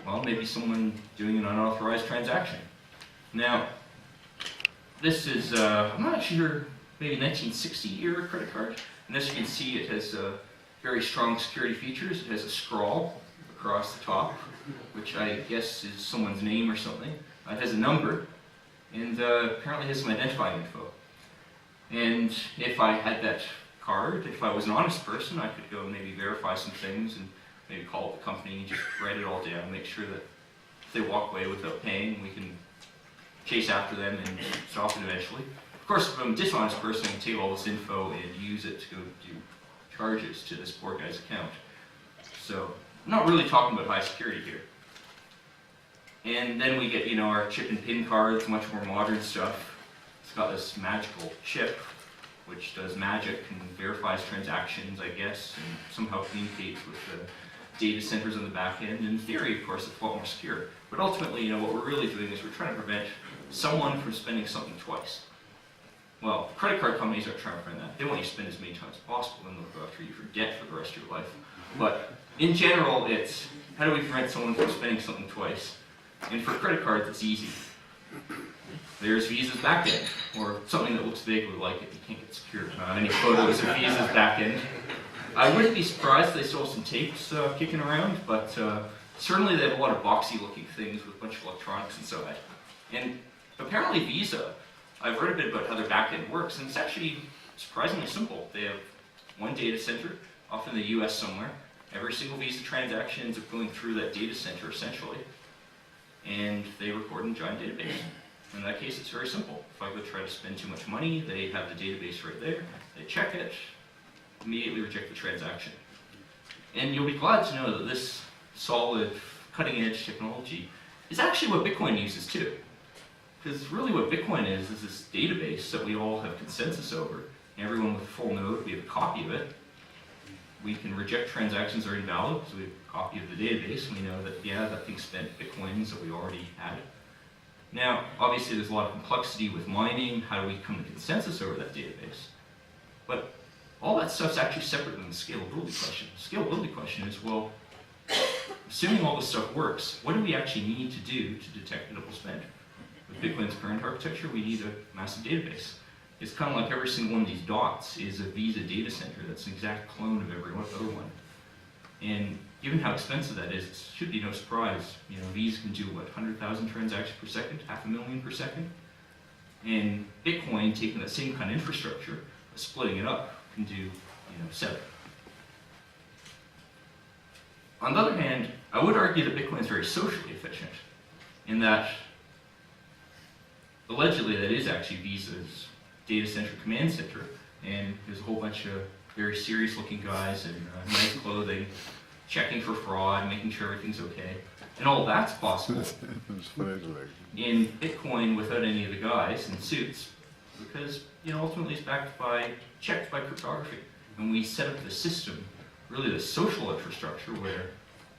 well, maybe someone doing an unauthorized transaction. Now, this is, I'm not sure, maybe 1960 era credit card. And as you can see, it has very strong security features. It has a scrawl across the top, which I guess is someone's name or something. It has a number, and apparently has some identifying info. And if I had that card, if I was an honest person, I could go maybe verify some things and maybe call up the company and just write it all down, make sure that if they walk away without paying, we can chase after them and stop it eventually. Of course, if I'm a dishonest person, I can take all this info and use it to go do charges to this poor guy's account. So, I'm not really talking about high security here. And then we get, you know, our chip and pin cards, much more modern stuff. It's got this magical chip, which does magic and verifies transactions, I guess, and somehow communicates with the data centers on the back end. In theory, of course, it's a lot more secure. But ultimately, you know, what we're really doing is we're trying to prevent someone from spending something twice. Well, credit card companies are trying to prevent that. They want you to spend as many times as possible, and they'll go after you for debt for the rest of your life. But in general, it's how do we prevent someone from spending something twice? And for credit cards, it's easy. There's Visa's backend, or something that looks vaguely like it. You can't get secured. Any photos of Visa's backend. I wouldn't be surprised if they still have some tapes kicking around, but certainly they have a lot of boxy-looking things with a bunch of electronics inside. And apparently Visa, I've read a bit about how their backend works, and it's actually surprisingly simple. They have one data center, off in the US somewhere. Every single Visa transaction ends up going through that data center, essentially. And they record in a giant database. In that case, it's very simple. If I go try to spend too much money, they have the database right there. They check it, immediately reject the transaction. And you'll be glad to know that this solid, cutting-edge technology is actually what Bitcoin uses too. Because really what Bitcoin is this database that we all have consensus over. Everyone with a full node, we have a copy of it. We can reject transactions that are invalid, so we have a copy of the database, and we know that, yeah, that thing spent Bitcoins that we already had. Now, obviously there's a lot of complexity with mining. How do we come to consensus over that database? But all that stuff's actually separate than the scalability question. The scalability question is, well, assuming all this stuff works, what do we actually need to do to detect double spend? With Bitcoin's current architecture, we need a massive database. It's kind of like every single one of these dots is a Visa data center that's an exact clone of every other one. And given how expensive that is, it should be no surprise. You know, Visa can do, what, 100,000 transactions per second, 500,000 per second? And Bitcoin, taking that same kind of infrastructure, splitting it up, can do, 7. On the other hand, I would argue that Bitcoin is very socially efficient, in that allegedly that is actually Visa's data center command center, and there's a whole bunch of very serious looking guys in nice clothing, checking for fraud, making sure everything's okay. And all that's possible in Bitcoin without any of the guys in suits, because ultimately it's checked by cryptography. And we set up the system, really the social infrastructure, where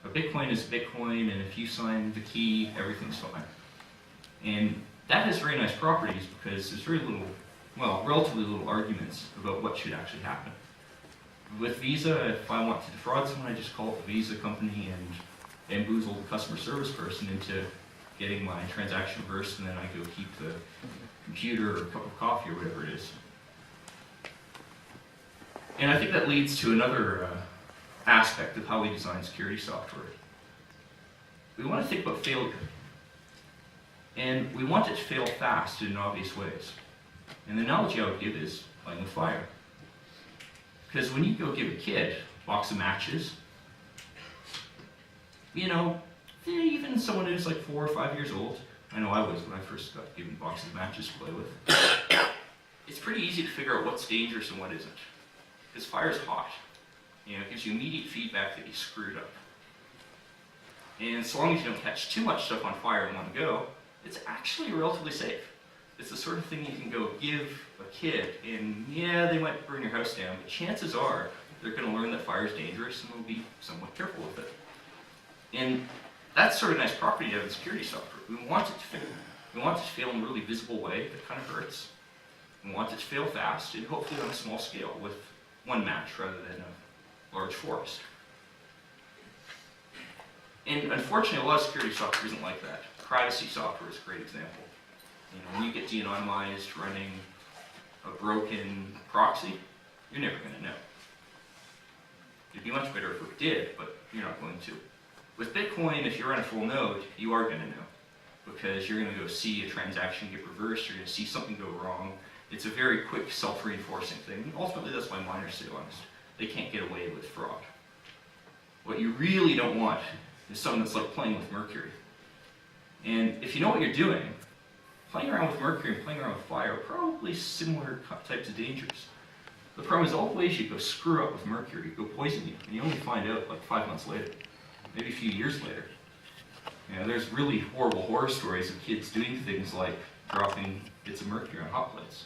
a Bitcoin is Bitcoin, and if you sign the key, everything's fine. And that has very nice properties because there's relatively little arguments about what should actually happen. With Visa, if I want to defraud someone, I just call up the Visa company and bamboozle the customer service person into getting my transaction reversed, and then I go keep the computer or a cup of coffee or whatever it is. And I think that leads to another aspect of how we design security software. We want to think about failure. And we want it to fail fast in obvious ways. And the analogy I would give is playing with fire. Because when you go give a kid a box of matches, even someone who's like 4 or 5 years old, I know I was when I first got given boxes of matches to play with, it's pretty easy to figure out what's dangerous and what isn't. Because fire is hot. It gives you immediate feedback that you screwed up. And so long as you don't catch too much stuff on fire in one go, it's actually relatively safe. It's the sort of thing you can go give a kid, and yeah, they might burn your house down, but chances are they're going to learn that fire is dangerous and will be somewhat careful with it. And that's sort of a nice property of the security software. We want it to fail. We want it to fail in a really visible way that kind of hurts. We want it to fail fast, and hopefully on a small scale with one match rather than a large forest. And unfortunately, a lot of security software isn't like that. Privacy software is a great example. You know, when you get de-anonymized running a broken proxy, you're never going to know. It'd be much better if it did, but you're not going to. With Bitcoin, if you run a full node, you are going to know, because you're going to go see a transaction get reversed, you're going to see something go wrong. It's a very quick self-reinforcing thing. Ultimately, that's why miners stay honest. They can't get away with fraud. What you really don't want is something that's like playing with mercury. And if you know what you're doing, playing around with mercury and playing around with fire are probably similar types of dangers. The problem is all the ways you go screw up with mercury, go poison you, and you only find out like 5 months later, maybe a few years later. You know, there's really horrible horror stories of kids doing things like dropping bits of mercury on hot plates.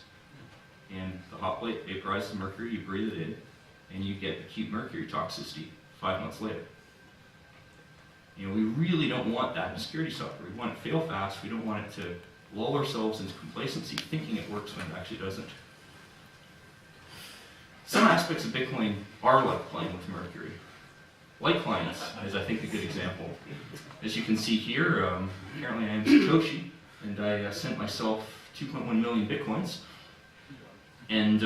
And the hot plate vaporizes the mercury, you breathe it in, and you get acute mercury toxicity 5 months later. You know, we really don't want that in security software. We want it to fail fast. We don't want it to lull ourselves into complacency, thinking it works when it actually doesn't. Some aspects of Bitcoin are like playing with mercury. Light clients is, I think, a good example. As you can see here, apparently I am Satoshi, and I sent myself 2.1 million Bitcoins. And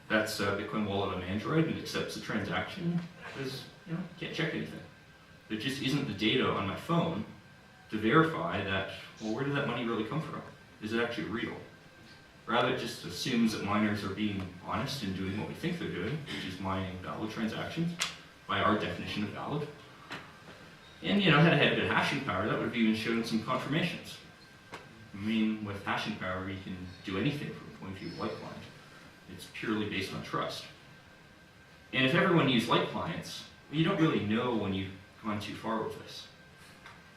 that's a Bitcoin wallet on Android, and it accepts the transaction because, you know, can't check anything. There just isn't the data on my phone to verify that, well, where did that money really come from? Is it actually real? Rather, it just assumes that miners are being honest and doing what we think they're doing, which is mining valid transactions by our definition of valid. And, you know, had it had a bit of hashing power, that would have even shown some confirmations. I mean, with hashing power, you can do anything from the point of view of light client. It's purely based on trust. And if everyone used light clients, you don't really know when you've gone too far with this.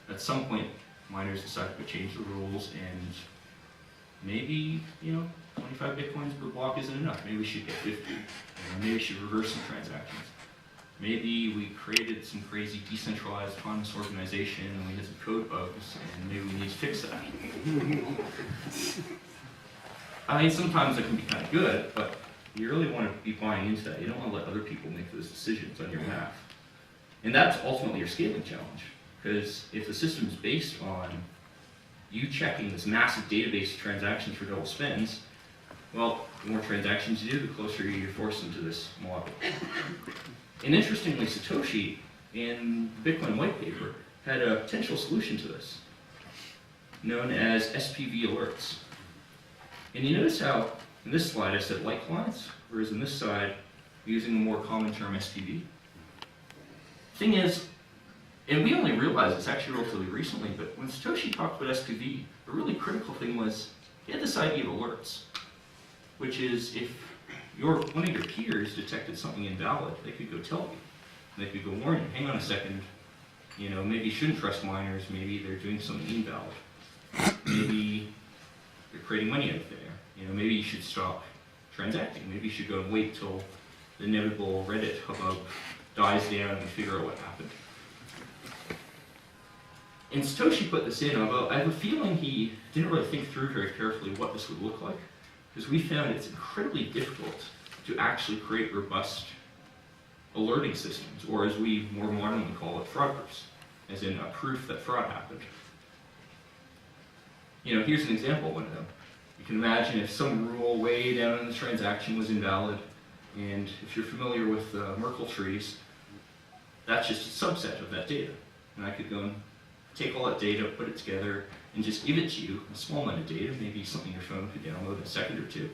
At some point, miners decided to change the rules, and maybe, you know, 25 Bitcoins per block isn't enough. Maybe we should get 50. Maybe we should reverse some transactions. Maybe we created some crazy decentralized autonomous organization and we had some code bugs, and maybe we need to fix that. I mean, sometimes it can be kind of good, but you really want to be buying into that. You don't want to let other people make those decisions on your behalf. And that's ultimately your scaling challenge, because if the system is based on you checking this massive database of transactions for double spends, well, the more transactions you do, the closer you're forced into this model. And interestingly, Satoshi, in the Bitcoin white paper, had a potential solution to this, known as SPV alerts. And you notice how, in this slide, I said light clients, whereas in this side, we're using a more common term, SPV. Thing is, and we only realized this actually relatively recently, but when Satoshi talked about SPV, a really critical thing was he had this idea of alerts, which is if one of your peers detected something invalid, they could go tell you. They could go warn you, hang on a second, you know, maybe you shouldn't trust miners, maybe they're doing something invalid. Maybe they're creating money out there. You know, maybe you should stop transacting. Maybe you should go and wait till the inevitable Reddit hubbub dies down and figure out what happened. And Satoshi put this in, although I have a feeling he didn't really think through very carefully what this would look like, because we found it's incredibly difficult to actually create robust alerting systems, or as we more modernly call it, fraud proofs, as in a proof that fraud happened. You know, here's an example of one of them. You can imagine if some rule way down in the transaction was invalid, and if you're familiar with Merkle trees, that's just a subset of that data. And I could go and take all that data, put it together, and just give it to you, a small amount of data, maybe something your phone could download in a second or two,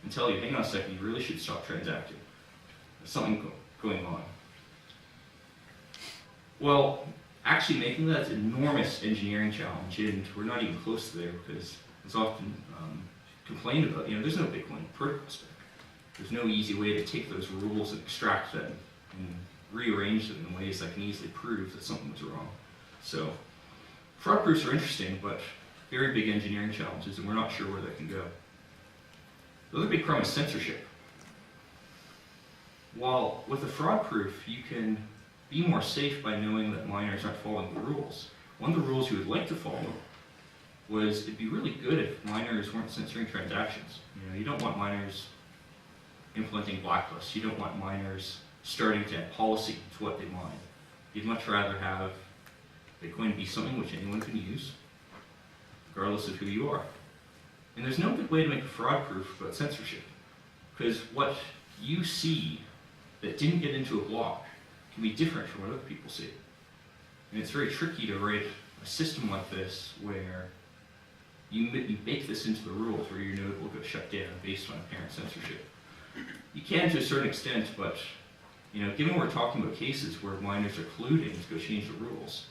and tell you, hang on a second, you really should stop transacting. There's something going on. Well, actually making that an enormous engineering challenge, and we're not even close to there, because it's often complained about, you know, there's no Bitcoin protocol spec. There's no easy way to take those rules and extract them and rearrange them in ways that can easily prove that something was wrong. So, fraud proofs are interesting, but very big engineering challenges, and we're not sure where that can go. The other big problem is censorship. While with a fraud proof, you can be more safe by knowing that miners aren't following the rules. One of the rules you would like to follow was it'd be really good if miners weren't censoring transactions. You know, you don't want miners implementing blacklists. You don't want miners starting to add policy to what they mine. You'd much rather have Bitcoin be something which anyone can use, regardless of who you are. And there's no good way to make a fraud proof about censorship, because what you see that didn't get into a block can be different from what other people see. And it's very tricky to write a system like this where you bake this into the rules where your node will go shut down based on apparent censorship. You can to a certain extent, but given we're talking about cases where miners are colluding to go change the rules,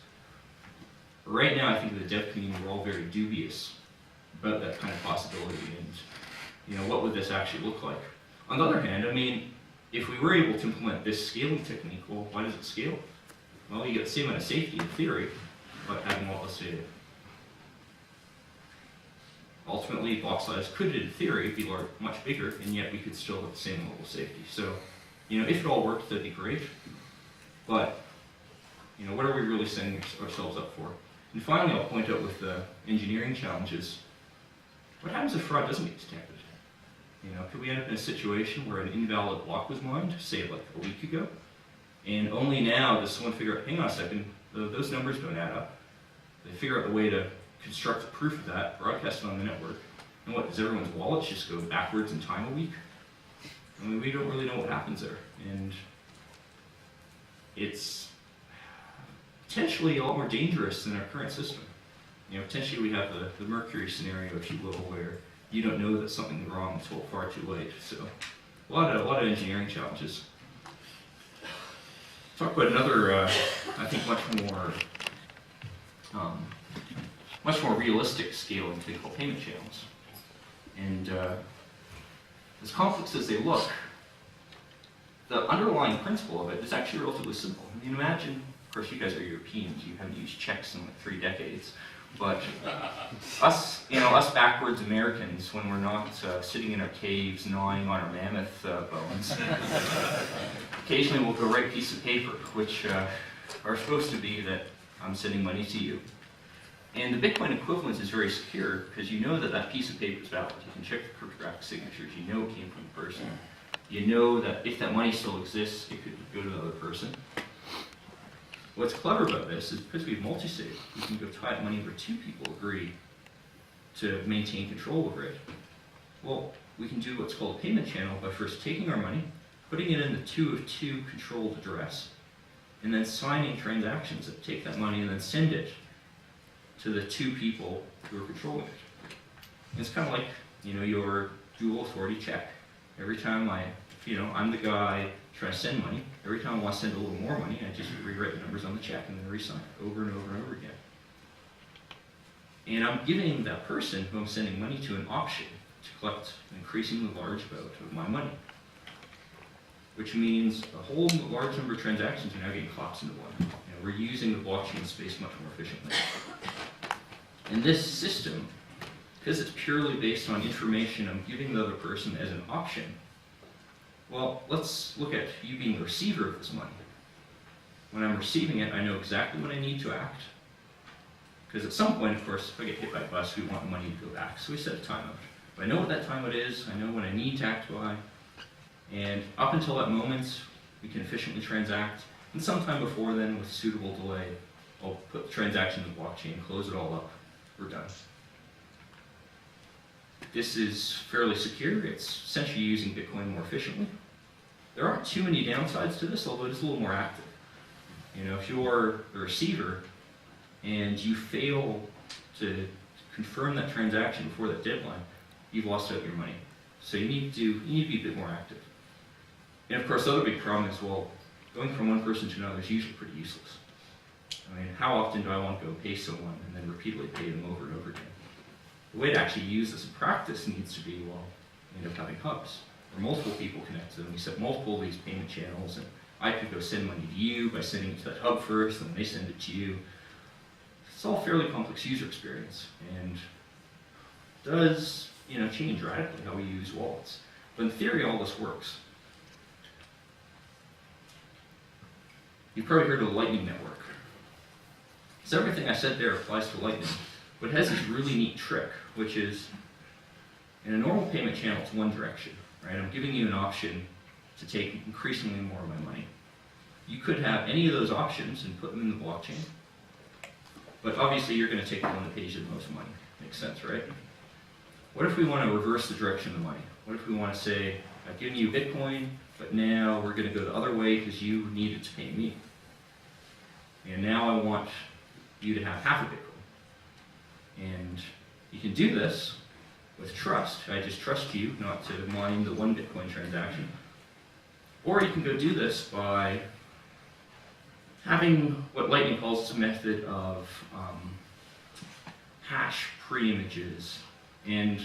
right now I think the dev community we're all very dubious about that kind of possibility and what would this actually look like. On the other hand, if we were able to implement this scaling technique, well, why does it scale? Well, you get the same amount of safety in theory, but having all this data. Ultimately, block size could, in theory, be much bigger, and yet we could still have the same level of safety. So, if it all worked, that'd be great. But, what are we really setting ourselves up for? And finally, I'll point out with the engineering challenges, what happens if fraud doesn't get detected? Could we end up in a situation where an invalid block was mined, say like a week ago, and only now does someone figure out, hang on a second, those numbers don't add up. They figure out the way to construct a proof of that, broadcast it on the network, and what, does everyone's wallets just go backwards in time a week? We don't really know what happens there, and it's potentially a lot more dangerous than our current system. Potentially we have the Mercury scenario, if you will, where you don't know that something's wrong until far too late. So a lot of engineering challenges. Talk about another, I think, much more realistic scaling thing called payment channels. And as complex as they look, the underlying principle of it is actually relatively simple. Imagine, of course, you guys are Europeans, you haven't used checks in like 3 decades. But us backwards Americans, when we're not sitting in our caves gnawing on our mammoth bones, occasionally we'll go write a piece of paper, which are supposed to be that I'm sending money to you. And the Bitcoin equivalent is very secure because you know that that piece of paper is valid. You can check the cryptographic signatures. You know it came from the person. You know that if that money still exists, it could go to the other person. What's clever about this is because we have multi-sig, we can go tie money where 2 people agree to maintain control over it. Well, we can do what's called a payment channel by first taking our money, putting it in the 2 of 2 controlled address, and then signing transactions that take that money and then send it to the 2 people who are controlling it. And it's kind of like, your dual authority check. Every time I'm the guy trying to send money, every time I want to send a little more money, I just rewrite the numbers on the check and then re-sign it over and over and over again. And I'm giving that person who I'm sending money to an option to collect an increasingly large amount of my money, which means a whole large number of transactions are now getting collapsed into one. We're using the blockchain space much more efficiently. And this system, because it's purely based on information I'm giving the other person as an option, well, let's look at you being the receiver of this money. When I'm receiving it, I know exactly when I need to act. Because at some point, of course, if I get hit by a bus, we want the money to go back. So we set a timeout. But I know what that timeout is. I know when I need to act by. And up until that moment, we can efficiently transact. And sometime before then, with suitable delay, I'll put the transaction in the blockchain, close it all up. We're done. This is fairly secure. It's essentially using Bitcoin more efficiently. There aren't too many downsides to this, although it's a little more active. If you're the receiver and you fail to confirm that transaction before that deadline, you've lost out your money. So you need to be a bit more active. And of course, the other big problem is, well, going from one person to another is usually pretty useless. How often do I want to go pay someone and then repeatedly pay them over and over again? The way to actually use this in practice needs to be, well, we end up having hubs where multiple people connect to them. We set multiple of these payment channels, and I could go send money to you by sending it to that hub first, and then they send it to you. It's all fairly complex user experience, and does change radically how we use wallets. But in theory, all this works. You've probably heard of the Lightning Network. So everything I said there applies to Lightning, but it has this really neat trick, which is, in a normal payment channel, it's one direction, right? I'm giving you an option to take increasingly more of my money. you could have any of those options and put them in the blockchain, but obviously you're going to take the one that pays you the most money. Makes sense, right? What if we want to reverse the direction of the money? What if we want to say, I've given you Bitcoin, but now we're going to go the other way because you needed to pay me. And now I want you to have half a Bitcoin. And you can do this with trust. I just trust you not to mine the one Bitcoin transaction. Or you can go do this by having what Lightning calls a method of hash pre-images. And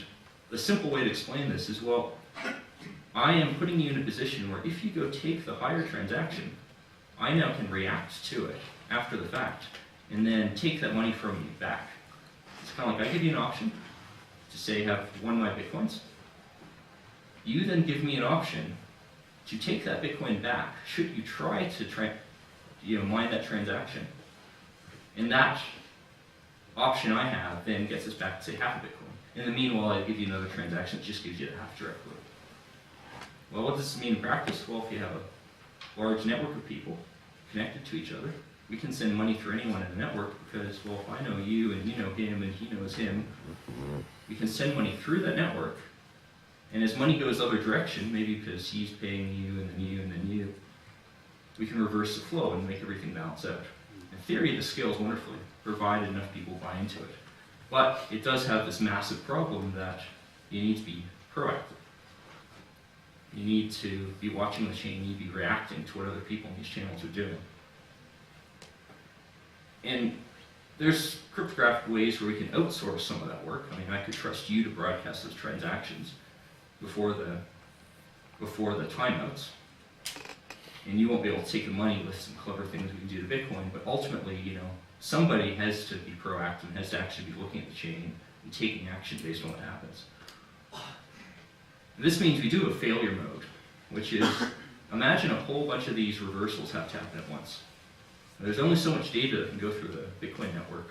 the simple way to explain this is, well, I am putting you in a position where if you go take the higher transaction, I now can react to it after the fact and then take that money from you back. It's kind of like I give you an option to say have one of my Bitcoins. You then give me an option to take that Bitcoin back should you try to mine that transaction. And that option I have then gets us back to say half a Bitcoin. In the meanwhile, I give you another transaction that just gives you the half directly. Well, what does this mean in practice? Well, if you have a large network of people connected to each other, we can send money through anyone in the network because, well, if I know you and you know him and he knows him, we can send money through that network. And as money goes the other direction, maybe because he's paying you and then you and then you, we can reverse the flow and make everything balance out. In theory, this scales wonderfully, provided enough people buy into it. But it does have this massive problem that you need to be proactive. You need to be watching the chain, you need to be reacting to what other people in these channels are doing. And there's cryptographic ways where we can outsource some of that work. I mean, I could trust you to broadcast those transactions before the timeouts. And you won't be able to take the money with some clever things we can do to Bitcoin, but ultimately, somebody has to be proactive and has to actually be looking at the chain and taking action based on what happens. This means we do a failure mode, which is, imagine a whole bunch of these reversals have to happen at once. There's only so much data that can go through the Bitcoin network.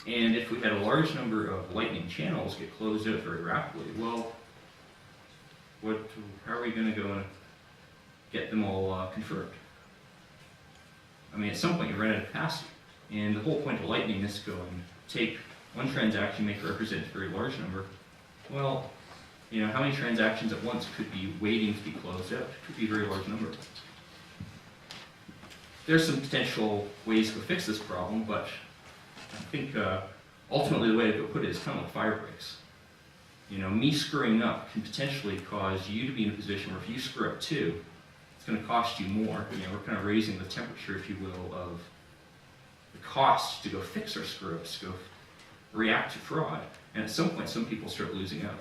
And if we had a large number of Lightning channels get closed out very rapidly, well, how are we going to go and get them all confirmed? I mean, at some point you run out of capacity. And the whole point of Lightning is to go and take one transaction, make it represent a very large number. Well, how many transactions at once could be waiting to be closed out? It could be a very large number. There's some potential ways to fix this problem, but I think ultimately the way to put it is kind of like fire breaks. Me screwing up can potentially cause you to be in a position where if you screw up too, it's going to cost you more. We're kind of raising the temperature, if you will, of the cost to go fix our screw-ups, to go react to fraud. And at some point, some people start losing out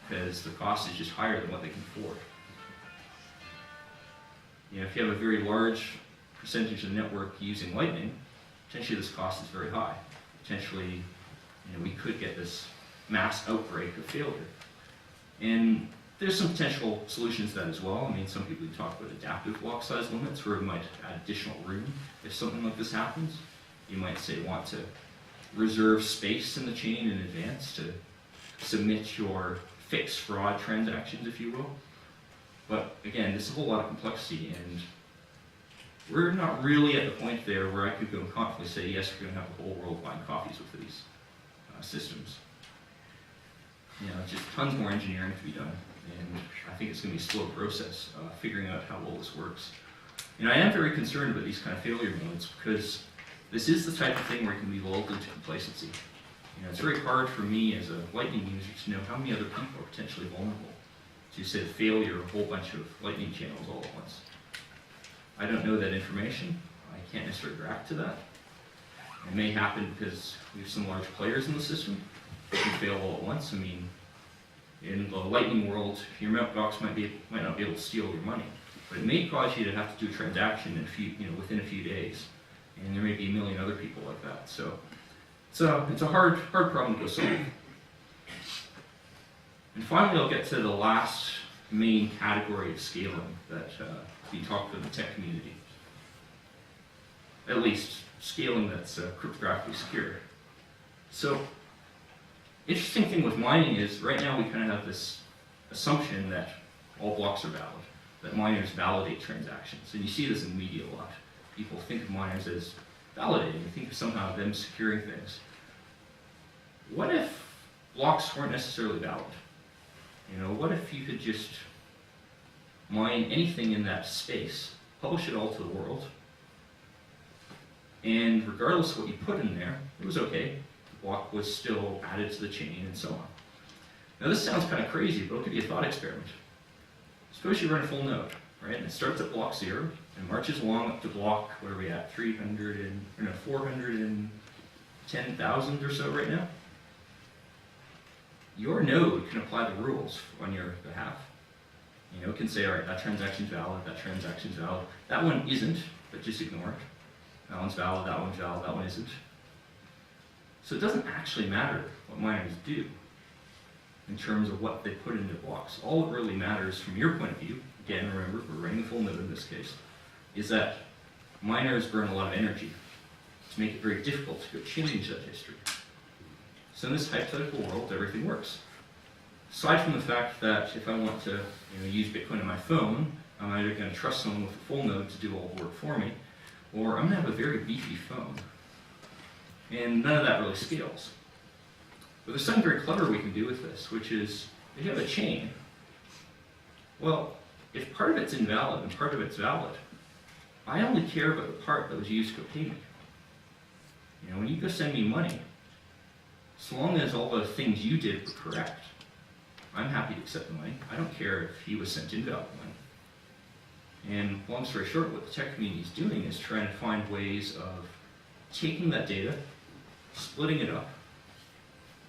because the cost is just higher than what they can afford. If you have a very large percentage of the network using Lightning, potentially this cost is very high. Potentially, we could get this mass outbreak of failure. And there's some potential solutions to that as well. I mean, some people talk about adaptive block size limits where it might add additional room if something like this happens. You might say want to reserve space in the chain in advance to submit your fixed fraud transactions, if you will. But again, there's a whole lot of complexity, and we're not really at the point there where I could go and confidently say, yes, we're going to have the whole world buying coffees with these systems. Just tons more engineering to be done, and I think it's going to be a slow process figuring out how well this works. I am very concerned about these kind of failure modes because this is the type of thing where it can be lulled into complacency. It's very hard for me as a Lightning user to know how many other people are potentially vulnerable to, say, the failure of a whole bunch of Lightning channels all at once. I don't know that information. I can't necessarily react to that. It may happen because we have some large players in the system that can fail all at once. I mean, in the Lightning world, your mailbox might not be able to steal your money, but it may cause you to have to do a transaction within a few days. And there may be a million other people like that. So it's a hard problem to go solve. And finally, I'll get to the last main category of scaling that we talked about in the tech community. At least scaling that's cryptographically secure. So, interesting thing with mining is right now we kind of have this assumption that all blocks are valid. that miners validate transactions. And you see this in media a lot. People think of miners as validating. You think of somehow them securing things. What if blocks weren't necessarily valid? You know, what if you could just mine anything in that space, publish it all to the world, and regardless of what you put in there, it was okay. The block was still added to the chain and so on. Now this sounds kind of crazy, but I'll give you a thought experiment. Suppose you run a full node, right? And it starts at block 0 and marches along up to block, what are we at, 410,000 or so right now? Your node can apply the rules on your behalf. You know, it can say, all right, that transaction's valid, that transaction's valid. That one isn't, but just ignore it. That one's valid, that one's valid, that one isn't. So it doesn't actually matter what miners do in terms of what they put into blocks. All that really matters from your point of view, again, remember, we're running a full node in this case, is that miners burn a lot of energy to make it very difficult to go change that history. So in this hypothetical world, everything works. Aside from the fact that if I want to use Bitcoin on my phone, I'm either going to trust someone with a full node to do all the work for me, or I'm going to have a very beefy phone. And none of that really scales. But there's something very clever we can do with this, which is, if you have a chain, well, if part of it's invalid and part of it's valid, I only care about the part that was used to pay me. You know, when you go send me money, so long as all the things you did were correct, I'm happy to accept the money. I don't care if he was sent invalid money. And long story short, what the tech community is doing is trying to find ways of taking that data, splitting it up,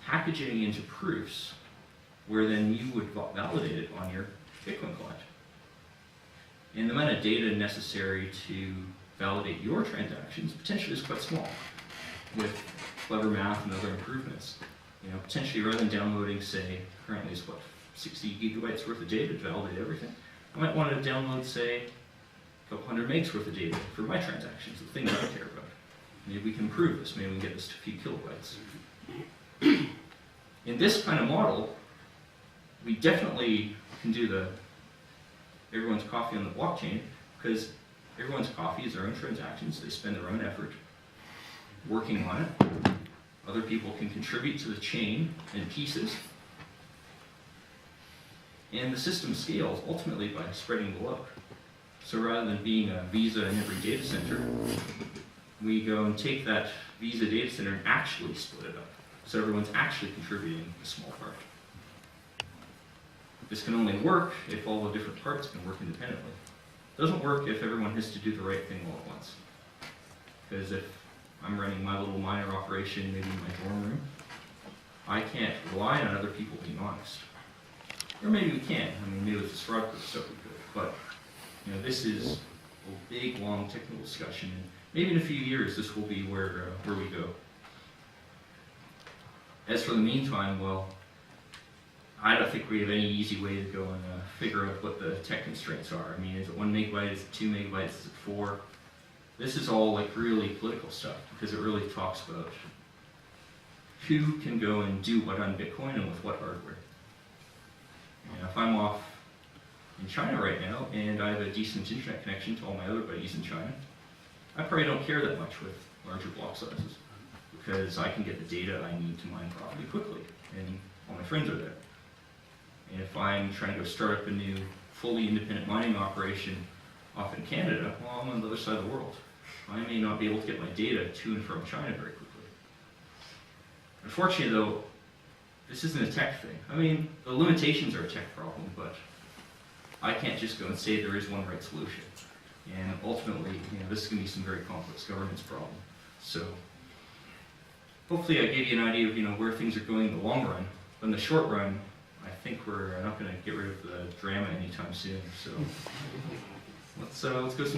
packaging it into proofs, where then you would validate it on your Bitcoin client. And the amount of data necessary to validate your transactions potentially is quite small, with clever math and other improvements. You know, potentially rather than downloading, say, currently is what, 60 gigabytes worth of data to validate everything, I might want to download, say, a couple hundred megs worth of data for my transactions, the things I care about. Maybe we can improve this, maybe we can get this to a few kilobytes. In this kind of model, we definitely can do the everyone's coffee on the blockchain, because everyone's coffee is their own transactions, they spend their own effort working on it. Other people can contribute to the chain in pieces. And the system scales ultimately by spreading the load. So rather than being a Visa in every data center, we go and take that Visa data center and actually split it up. So everyone's actually contributing a small part. This can only work if all the different parts can work independently. It doesn't work if everyone has to do the right thing all at once. Because if I'm running my little miner operation maybe in my dorm room, I can't rely on other people being honest. Or maybe we can. I mean, maybe with this fraud proof stuff we could. But this is a big, long technical discussion. And maybe in a few years, this will be where we go. As for the meantime, well, I don't think we have any easy way to go and figure out what the tech constraints are. I mean, is it 1 megabyte? Is it 2 megabytes? Is it 4? This is all like really political stuff, because it really talks about who can go and do what on Bitcoin and with what hardware. If I'm off in China right now and I have a decent internet connection to all my other buddies in China, I probably don't care that much with larger block sizes, because I can get the data I need to mine properly quickly, and all my friends are there. And if I'm trying to go start up a new fully independent mining operation off in Canada, well, I'm on the other side of the world. I may not be able to get my data to and from China very quickly. Unfortunately though, this isn't a tech thing. I mean, the limitations are a tech problem, but I can't just go and say there is one right solution. And ultimately, this is going to be some very complex governance problem. So hopefully I gave you an idea of where things are going in the long run. But in the short run, I think we're not going to get rid of the drama anytime soon. So let's go some questions.